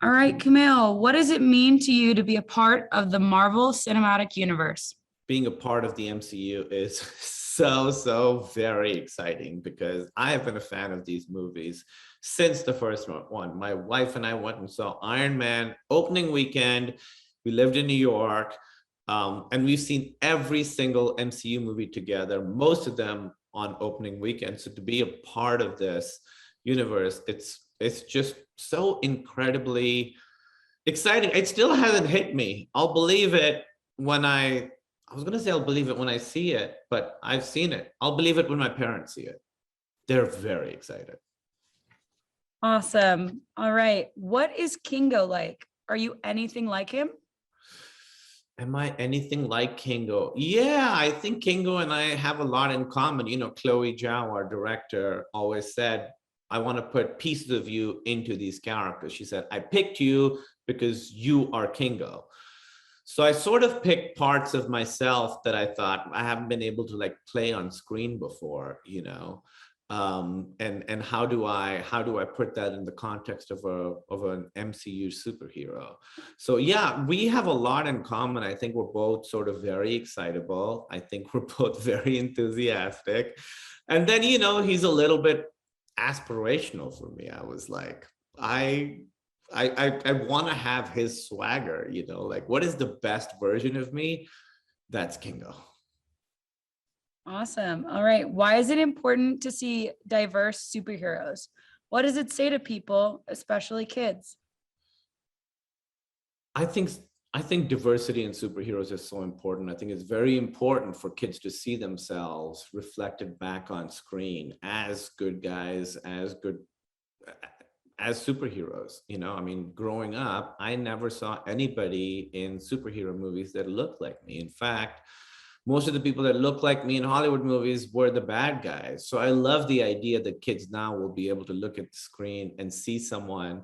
All right, Kumail, what does it mean to you to be a part of the Marvel Cinematic Universe? Being a part of the MCU is so very exciting because I have been a fan of these movies since the first one. My wife and I went and saw Iron Man opening weekend. We lived in New York, and we've seen every single MCU movie together, most of them on opening weekend. So to be a part of this universe, it's just so incredibly exciting. It still hasn't hit me. I'll believe it when I was going to say I'll believe it when I see it, but I've seen it. I'll believe it when my parents see it. They're very excited. Awesome. All right. What is Kingo like? Are you anything like him? Am I anything like Kingo? Yeah, I think Kingo and I have a lot in common. You know, Chloe Zhao, our director, always said, I want to put pieces of you into these characters. She said, I picked you because you are Kingo. So I sort of picked parts of myself that I thought I haven't been able to like play on screen before, you know. And how do I put that in the context of an MCU superhero? So yeah, we have a lot in common. I think we're both sort of very excitable. I think we're both very enthusiastic. And then, you know, he's a little bit aspirational for me. I was like, I want to have his swagger, you know, like what is the best version of me? That's Kingo. Awesome. All right. Why is it important to see diverse superheroes? What does it say to people, especially kids? I think I think diversity in superheroes is so important. I think it's very important for kids to see themselves reflected back on screen as good guys, as superheroes. You know, I mean, growing up, I never saw anybody in superhero movies that looked like me. In fact, most of the people that look like me in Hollywood movies were the bad guys. So I love the idea that kids now will be able to look at the screen and see someone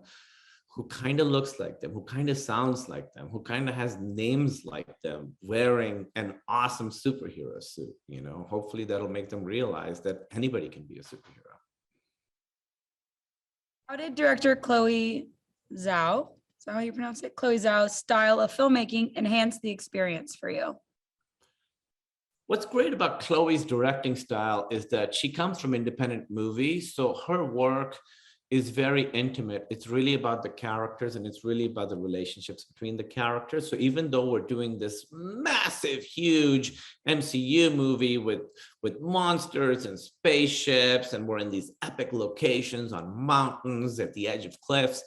who kind of looks like them, who kind of sounds like them, who kind of has names like them, wearing an awesome superhero suit. You know, hopefully that'll make them realize that anybody can be a superhero. How did director Chloe Zhao, is that how you pronounce it? Chloe Zhao's style of filmmaking enhance the experience for you? What's great about Chloe's directing style is that she comes from independent movies, so her work is very intimate. It's really about the characters and it's really about the relationships between the characters. So even though we're doing this massive, huge MCU movie with monsters and spaceships, and we're in these epic locations on mountains at the edge of cliffs,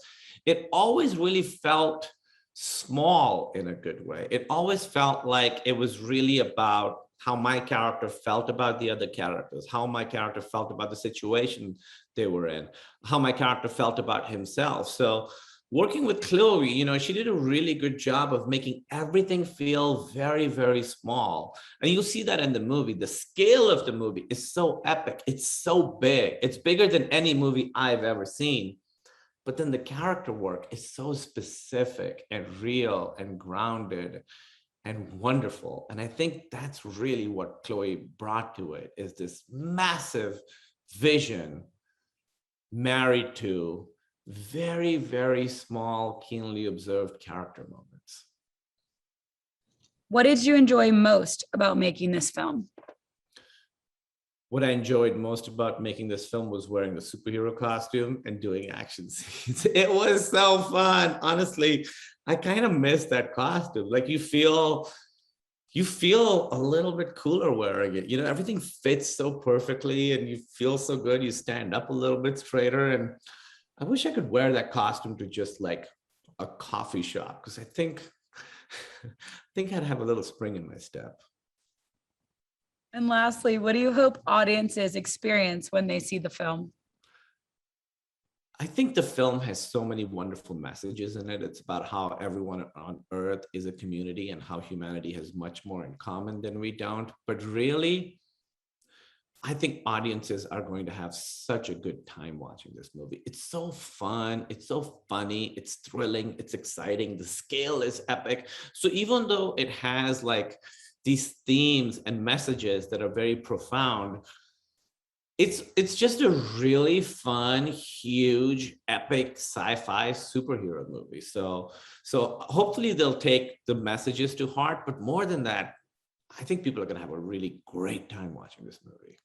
it always really felt small in a good way. It always felt like it was really about how my character felt about the other characters, how my character felt about the situation they were in, how my character felt about himself. So working with Chloe, you know, she did a really good job of making everything feel very small. And you'll see that in the movie. The scale of the movie is so epic. It's so big. It's bigger than any movie I've ever seen. But then the character work is so specific and real and grounded and wonderful. And I think that's really what Chloe brought to it, is this massive vision married to very small, keenly observed character moments. What did you enjoy most about making this film? What I enjoyed most about making this film was wearing the superhero costume and doing action scenes. It was so fun. Honestly, I kind of miss that costume. Like you feel a little bit cooler wearing it. You know, everything fits so perfectly and you feel so good. You stand up a little bit straighter. And I wish I could wear that costume to just like a coffee shop, because I think I think I'd have a little spring in my step. And lastly, what do you hope audiences experience when they see the film? I think the film has so many wonderful messages in it. It's about how everyone on Earth is a community and how humanity has much more in common than we don't. But really, I think audiences are going to have such a good time watching this movie. It's so fun. It's so funny. It's thrilling. It's exciting. The scale is epic. So even though it has like these themes and messages that are very profound, It's just a really fun, huge, epic sci-fi superhero movie. So hopefully they'll take the messages to heart, but more than that, I think people are going to have a really great time watching this movie.